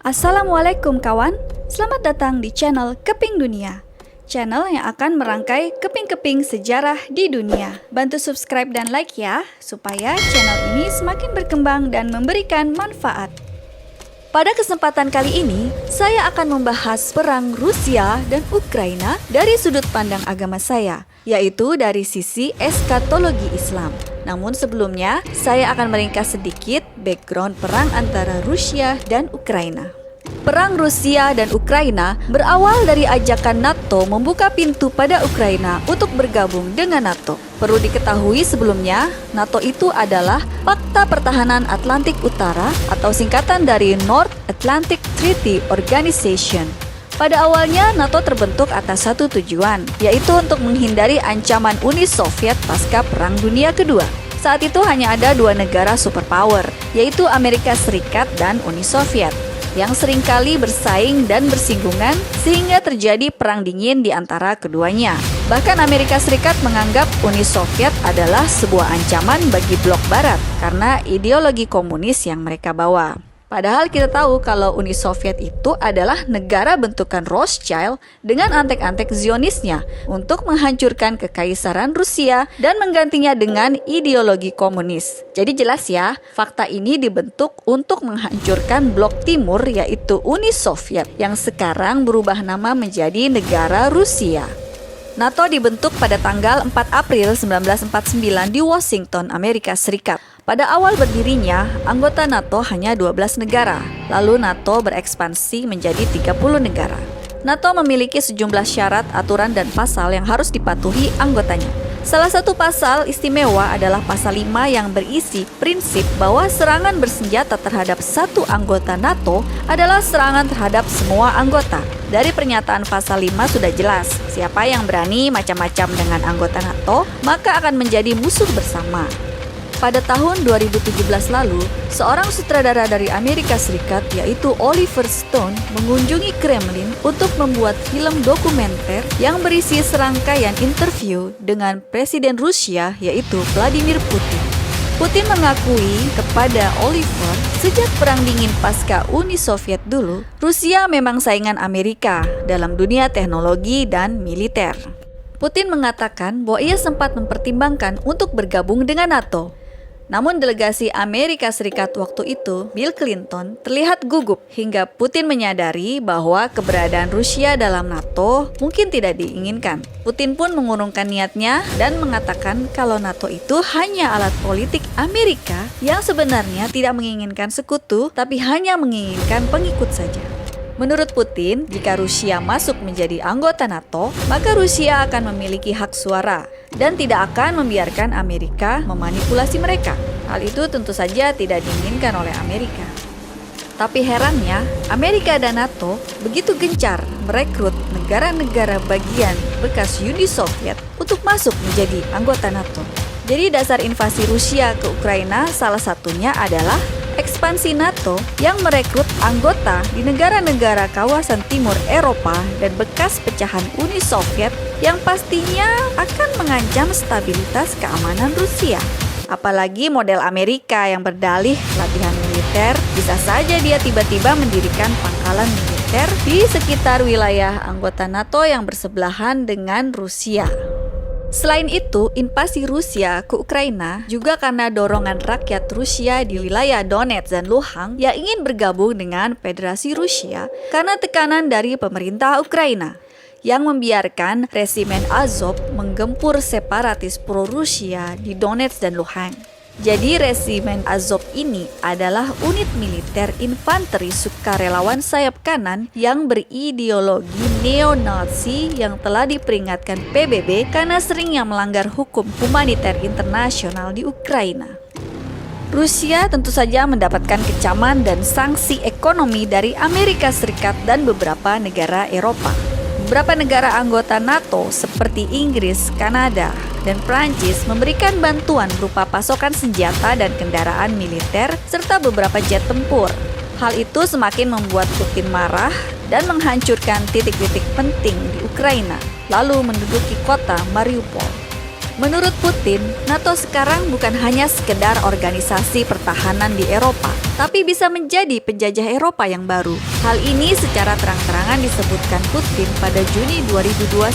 Assalamualaikum kawan, selamat datang di channel Keping Dunia. Channel yang akan merangkai keping-keping sejarah di dunia. Bantu subscribe dan like ya, supaya channel ini semakin berkembang dan memberikan manfaat. Pada kesempatan kali ini, saya akan membahas perang Rusia dan Ukraina dari sudut pandang agama saya, yaitu dari sisi eskatologi Islam. Namun sebelumnya, saya akan meringkas sedikit background perang antara Rusia dan Ukraina. Perang Rusia dan Ukraina berawal dari ajakan NATO membuka pintu pada Ukraina untuk bergabung dengan NATO. Perlu diketahui sebelumnya, NATO itu adalah Pakta Pertahanan Atlantik Utara atau singkatan dari North Atlantic Treaty Organization. Pada awalnya, NATO terbentuk atas satu tujuan, yaitu untuk menghindari ancaman Uni Soviet pasca Perang Dunia Kedua. Saat itu hanya ada dua negara superpower, yaitu Amerika Serikat dan Uni Soviet, yang seringkali bersaing dan bersinggungan sehingga terjadi perang dingin di antara keduanya. Bahkan Amerika Serikat menganggap Uni Soviet adalah sebuah ancaman bagi blok barat karena ideologi komunis yang mereka bawa. Padahal kita tahu kalau Uni Soviet itu adalah negara bentukan Rothschild dengan antek-antek Zionisnya untuk menghancurkan kekaisaran Rusia dan menggantinya dengan ideologi komunis. Jadi jelas ya, fakta ini dibentuk untuk menghancurkan blok timur yaitu Uni Soviet yang sekarang berubah nama menjadi negara Rusia. NATO dibentuk pada tanggal 4 April 1949 di Washington, Amerika Serikat. Pada awal berdirinya, anggota NATO hanya 12 negara, lalu NATO berekspansi menjadi 30 negara. NATO memiliki sejumlah syarat, aturan, dan pasal yang harus dipatuhi anggotanya. Salah satu pasal istimewa adalah pasal 5 yang berisi prinsip bahwa serangan bersenjata terhadap satu anggota NATO adalah serangan terhadap semua anggota. Dari pernyataan pasal 5 sudah jelas, siapa yang berani macam-macam dengan anggota NATO, maka akan menjadi musuh bersama. Pada tahun 2017 lalu, seorang sutradara dari Amerika Serikat yaitu Oliver Stone mengunjungi Kremlin untuk membuat film dokumenter yang berisi serangkaian interview dengan Presiden Rusia yaitu Vladimir Putin. Putin mengakui kepada Oliver, sejak Perang Dingin pasca Uni Soviet dulu, Rusia memang saingan Amerika dalam dunia teknologi dan militer. Putin mengatakan bahwa ia sempat mempertimbangkan untuk bergabung dengan NATO. Namun delegasi Amerika Serikat waktu itu, Bill Clinton, terlihat gugup hingga Putin menyadari bahwa keberadaan Rusia dalam NATO mungkin tidak diinginkan. Putin pun mengurungkan niatnya dan mengatakan kalau NATO itu hanya alat politik Amerika yang sebenarnya tidak menginginkan sekutu, tapi hanya menginginkan pengikut saja. Menurut Putin, jika Rusia masuk menjadi anggota NATO, maka Rusia akan memiliki hak suara dan tidak akan membiarkan Amerika memanipulasi mereka. Hal itu tentu saja tidak diinginkan oleh Amerika. Tapi herannya, Amerika dan NATO begitu gencar merekrut negara-negara bagian bekas Uni Soviet untuk masuk menjadi anggota NATO. Jadi dasar invasi Rusia ke Ukraina salah satunya adalah ekspansi NATO yang merekrut anggota di negara-negara kawasan timur Eropa dan bekas pecahan Uni Soviet yang pastinya akan mengancam stabilitas keamanan Rusia. Apalagi model Amerika yang berdalih latihan militer, bisa saja dia tiba-tiba mendirikan pangkalan militer di sekitar wilayah anggota NATO yang bersebelahan dengan Rusia. Selain itu, invasi Rusia ke Ukraina juga karena dorongan rakyat Rusia di wilayah Donetsk dan Luhansk yang ingin bergabung dengan Federasi Rusia karena tekanan dari pemerintah Ukraina yang membiarkan resimen Azov menggempur separatis pro-Rusia di Donetsk dan Luhansk. Jadi resimen Azov ini adalah unit militer infanteri sukarelawan sayap kanan yang berideologi neo-Nazi yang telah diperingatkan PBB karena seringnya melanggar hukum humaniter internasional di Ukraina. Rusia tentu saja mendapatkan kecaman dan sanksi ekonomi dari Amerika Serikat dan beberapa negara Eropa. Beberapa negara anggota NATO seperti Inggris, Kanada, dan Prancis memberikan bantuan berupa pasokan senjata dan kendaraan militer serta beberapa jet tempur. Hal itu semakin membuat Putin marah dan menghancurkan titik-titik penting di Ukraina, lalu menduduki kota Mariupol. Menurut Putin, NATO sekarang bukan hanya sekedar organisasi pertahanan di Eropa, tapi bisa menjadi penjajah Eropa yang baru. Hal ini secara terang-terangan disebutkan Putin pada Juni 2021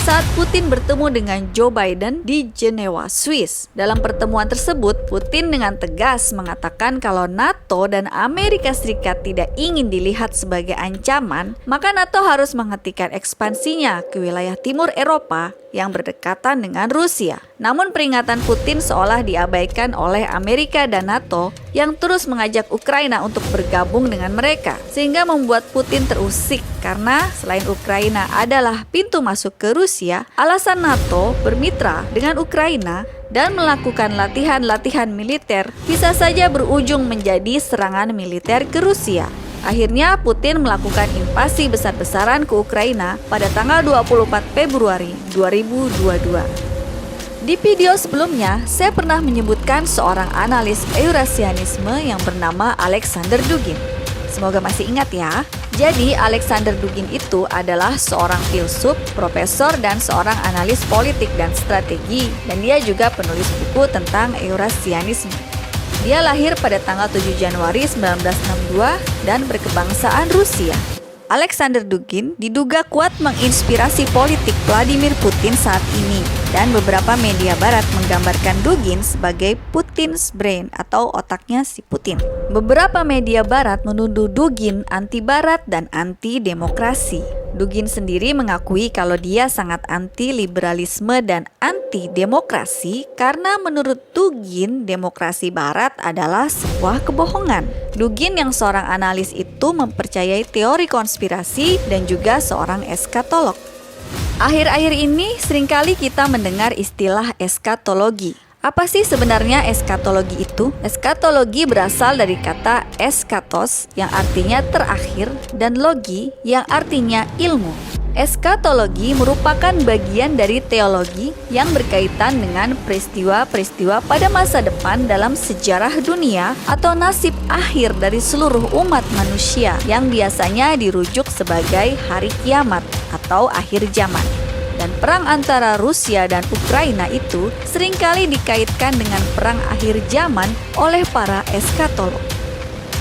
saat Putin bertemu dengan Joe Biden di Jenewa, Swiss. Dalam pertemuan tersebut, Putin dengan tegas mengatakan kalau NATO dan Amerika Serikat tidak ingin dilihat sebagai ancaman, maka NATO harus menghentikan ekspansinya ke wilayah timur Eropa yang berdekatan dengan Rusia. Namun peringatan Putin seolah diabaikan oleh Amerika dan NATO yang terus mengajak Ukraina untuk bergabung dengan mereka, sehingga membuat Putin terusik karena selain Ukraina adalah pintu masuk ke Rusia, alasan NATO bermitra dengan Ukraina dan melakukan latihan-latihan militer bisa saja berujung menjadi serangan militer ke Rusia. Akhirnya Putin melakukan invasi besar-besaran ke Ukraina pada tanggal 24 Februari 2022. Di video sebelumnya, saya pernah menyebutkan seorang analis Eurasianisme yang bernama Alexander Dugin. Semoga masih ingat ya. Jadi Alexander Dugin itu adalah seorang filsuf, profesor, dan seorang analis politik dan strategi. Dan dia juga penulis buku tentang Eurasianisme. Dia lahir pada tanggal 7 Januari 1962 dan berkebangsaan Rusia. Alexander Dugin diduga kuat menginspirasi politik Vladimir Putin saat ini, dan beberapa media barat menggambarkan Dugin sebagai Putin's brain atau otaknya si Putin. Beberapa media barat menuduh Dugin anti-barat dan anti-demokrasi. Dugin sendiri mengakui kalau dia sangat anti-liberalisme dan anti-demokrasi karena menurut Dugin, demokrasi barat adalah sebuah kebohongan. Dugin yang seorang analis itu mempercayai teori konspirasi dan juga seorang eskatolog. Akhir-akhir ini seringkali kita mendengar istilah eskatologi. Apa sih sebenarnya eskatologi itu? Eskatologi berasal dari kata eskatos yang artinya terakhir dan logi yang artinya ilmu. Eskatologi merupakan bagian dari teologi yang berkaitan dengan peristiwa-peristiwa pada masa depan dalam sejarah dunia atau nasib akhir dari seluruh umat manusia yang biasanya dirujuk sebagai hari kiamat atau akhir zaman. Dan perang antara Rusia dan Ukraina itu seringkali dikaitkan dengan perang akhir zaman oleh para eskatolog.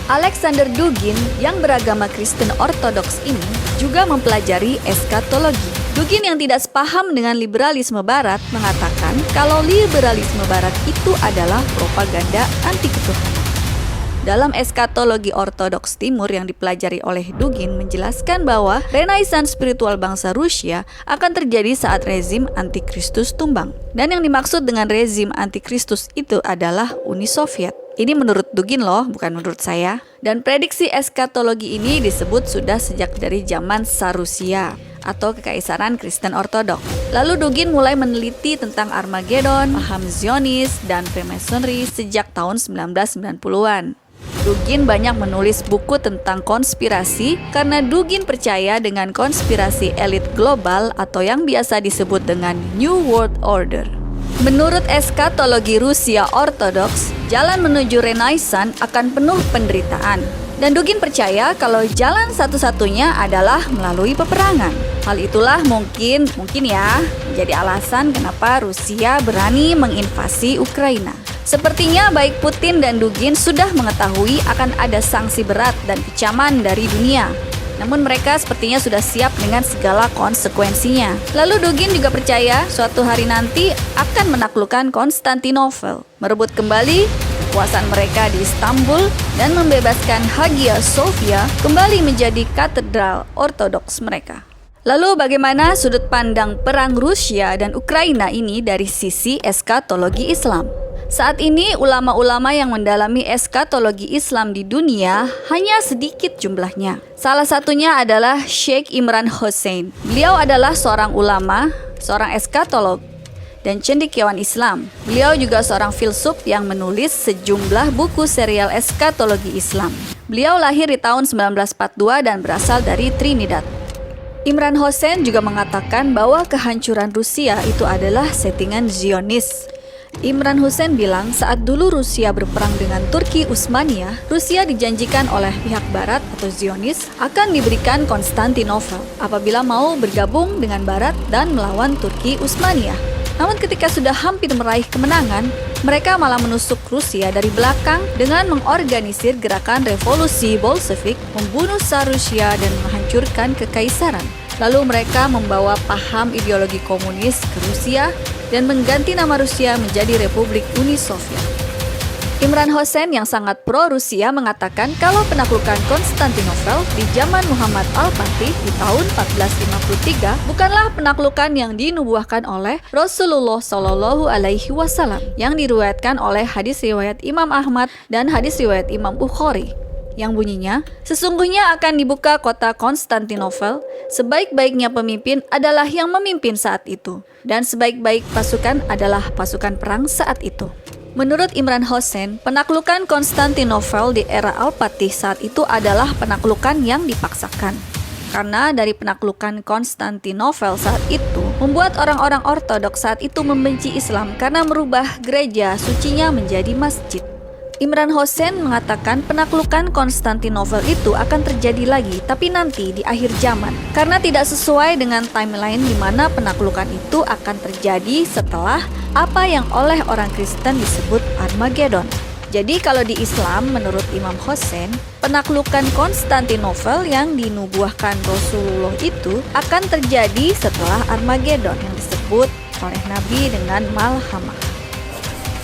Alexander Dugin yang beragama Kristen Ortodoks ini juga mempelajari eskatologi. Dugin yang tidak sepaham dengan liberalisme barat mengatakan kalau liberalisme barat itu adalah propaganda anti-ketuhanan. Dalam eskatologi Ortodoks Timur yang dipelajari oleh Dugin menjelaskan bahwa renaissance spiritual bangsa Rusia akan terjadi saat rezim antikristus tumbang. Dan yang dimaksud dengan rezim antikristus itu adalah Uni Soviet. Ini menurut Dugin loh, bukan menurut saya. Dan prediksi eskatologi ini disebut sudah sejak dari zaman Tsar Rusia atau Kekaisaran Kristen Ortodoks. Lalu Dugin mulai meneliti tentang Armageddon, paham Zionis, dan Freemasonry sejak tahun 1990-an. Dugin banyak menulis buku tentang konspirasi karena Dugin percaya dengan konspirasi elit global atau yang biasa disebut dengan New World Order. Menurut eskatologi Rusia Ortodoks, jalan menuju Renaissance akan penuh penderitaan. Dan Dugin percaya kalau jalan satu-satunya adalah melalui peperangan. Hal itulah mungkin ya menjadi alasan kenapa Rusia berani menginvasi Ukraina. Sepertinya baik Putin dan Dugin sudah mengetahui akan ada sanksi berat dan kecaman dari dunia. Namun mereka sepertinya sudah siap dengan segala konsekuensinya. Lalu Dugin juga percaya suatu hari nanti akan menaklukkan Konstantinopel, merebut kembali kekuasaan mereka di Istanbul, dan membebaskan Hagia Sophia kembali menjadi katedral Ortodoks mereka. Lalu bagaimana sudut pandang perang Rusia dan Ukraina ini dari sisi eskatologi Islam? Saat ini ulama-ulama yang mendalami eskatologi Islam di dunia hanya sedikit jumlahnya. Salah satunya adalah Sheikh Imran Hosein. Beliau adalah seorang ulama, seorang eskatolog, dan cendekiawan Islam. Beliau juga seorang filsuf yang menulis sejumlah buku serial eskatologi Islam. Beliau lahir di tahun 1942 dan berasal dari Trinidad. Imran Hosein juga mengatakan bahwa kehancuran Rusia itu adalah settingan Zionis. Imran Hosein bilang saat dulu Rusia berperang dengan Turki Utsmaniyah, Rusia dijanjikan oleh pihak Barat atau Zionis akan diberikan Konstantinopel apabila mau bergabung dengan Barat dan melawan Turki Utsmaniyah. Namun ketika sudah hampir meraih kemenangan, mereka malah menusuk Rusia dari belakang dengan mengorganisir gerakan revolusi Bolshevik, membunuh Tsar Rusia dan menghancurkan kekaisaran. Lalu mereka membawa paham ideologi komunis ke Rusia dan mengganti nama Rusia menjadi Republik Uni Soviet. Imran Hosein yang sangat pro-Rusia mengatakan kalau penaklukan Konstantinopel di zaman Muhammad Al-Fatih di tahun 1453 bukanlah penaklukan yang dinubuahkan oleh Rasulullah Shallallahu Alaihi Wasallam yang diriwayatkan oleh hadis riwayat Imam Ahmad dan hadis riwayat Imam Bukhari, yang bunyinya, sesungguhnya akan dibuka kota Konstantinopel, sebaik-baiknya pemimpin adalah yang memimpin saat itu, dan sebaik-baik pasukan adalah pasukan perang saat itu. Menurut Imran Hosein, penaklukan Konstantinopel di era Al-Fatih saat itu adalah penaklukan yang dipaksakan. Karena dari penaklukan Konstantinopel saat itu, membuat orang-orang ortodoks saat itu membenci Islam karena merubah gereja sucinya menjadi masjid. Imran Hosein mengatakan penaklukan Konstantinopel itu akan terjadi lagi, tapi nanti di akhir zaman, karena tidak sesuai dengan timeline di mana penaklukan itu akan terjadi setelah apa yang oleh orang Kristen disebut Armageddon. Jadi kalau di Islam, menurut Imam Hosein, penaklukan Konstantinopel yang dinubuahkan Rasulullah itu akan terjadi setelah Armageddon yang disebut oleh Nabi dengan Malhamah.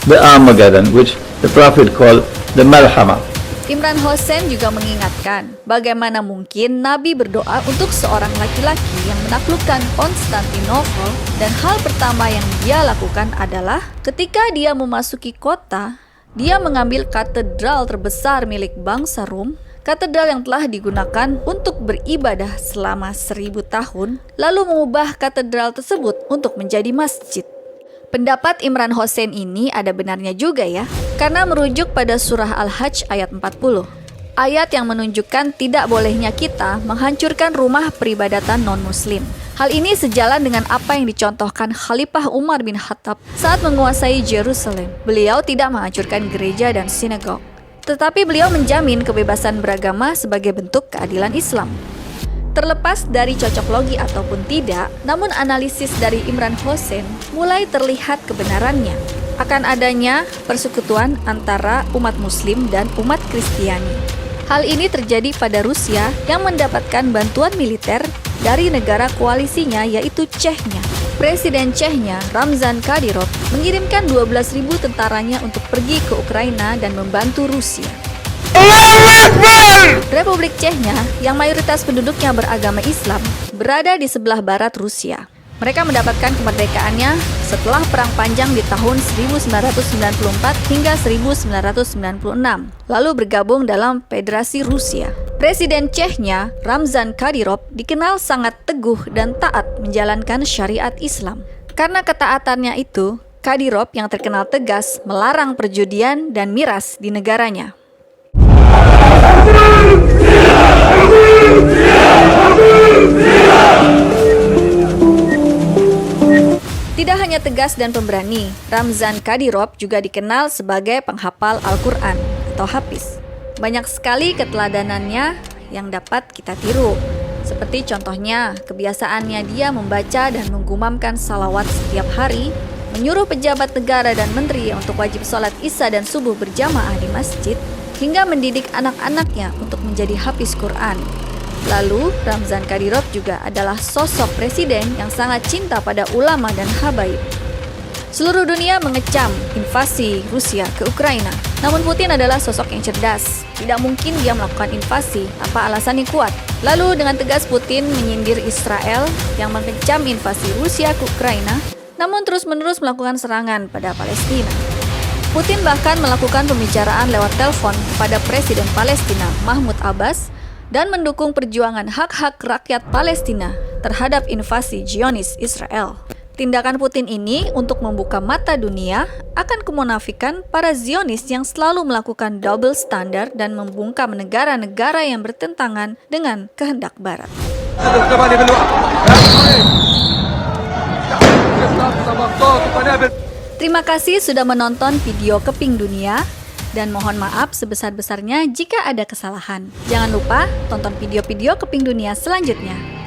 The Armageddon, which the Prophet called the Malhamah. Imran Hosein juga mengingatkan bagaimana mungkin Nabi berdoa untuk seorang laki-laki yang menaklukkan Konstantinopel, dan hal pertama yang dia lakukan adalah ketika dia memasuki kota, dia mengambil katedral terbesar milik bangsa Rum, katedral yang telah digunakan untuk beribadah selama 1000 tahun, lalu mengubah katedral tersebut untuk menjadi masjid. Pendapat Imran Hosein ini ada benarnya juga ya, karena merujuk pada surah Al-Hajj ayat 40. Ayat yang menunjukkan tidak bolehnya kita menghancurkan rumah peribadatan non-muslim. Hal ini sejalan dengan apa yang dicontohkan Khalifah Umar bin Khattab saat menguasai Yerusalem. Beliau tidak menghancurkan gereja dan sinagog, tetapi beliau menjamin kebebasan beragama sebagai bentuk keadilan Islam. Terlepas dari cocok logi ataupun tidak, namun analisis dari Imran Hosein mulai terlihat kebenarannya akan adanya persekutuan antara umat Muslim dan umat Kristiani. Hal ini terjadi pada Rusia yang mendapatkan bantuan militer dari negara koalisinya yaitu Chechnya. Presiden Chechnya, Ramzan Kadyrov, mengirimkan 12.000 tentaranya untuk pergi ke Ukraina dan membantu Rusia. Republik Chechnya, yang mayoritas penduduknya beragama Islam, berada di sebelah barat Rusia. Mereka mendapatkan kemerdekaannya setelah perang panjang di tahun 1994 hingga 1996, lalu bergabung dalam Federasi Rusia. Presiden Chechnya, Ramzan Kadyrov, dikenal sangat teguh dan taat menjalankan syariat Islam. Karena ketaatannya itu, Kadyrov yang terkenal tegas melarang perjudian dan miras di negaranya. Tidak hanya tegas dan pemberani, Ramzan Kadyrov juga dikenal sebagai penghafal Al-Quran atau hafiz. Banyak sekali keteladanannya yang dapat kita tiru. Seperti contohnya, kebiasaannya dia membaca dan menggumamkan salawat setiap hari, menyuruh pejabat negara dan menteri untuk wajib sholat Isya dan subuh berjamaah di masjid, hingga mendidik anak-anaknya untuk menjadi hafiz Quran. Lalu, Ramzan Kadyrov juga adalah sosok presiden yang sangat cinta pada ulama dan habaib. Seluruh dunia mengecam invasi Rusia ke Ukraina. Namun Putin adalah sosok yang cerdas. Tidak mungkin dia melakukan invasi tanpa alasan yang kuat. Lalu dengan tegas Putin menyindir Israel yang mengecam invasi Rusia ke Ukraina, namun terus-menerus melakukan serangan pada Palestina. Putin bahkan melakukan pembicaraan lewat telepon kepada Presiden Palestina Mahmud Abbas dan mendukung perjuangan hak-hak rakyat Palestina terhadap invasi Zionis Israel. Tindakan Putin ini untuk membuka mata dunia akan kemunafikan para Zionis yang selalu melakukan double standard dan membungkam negara-negara yang bertentangan dengan kehendak Barat. Terima kasih sudah menonton video Keping Dunia, dan mohon maaf sebesar-besarnya jika ada kesalahan. Jangan lupa tonton video-video Keping Dunia selanjutnya.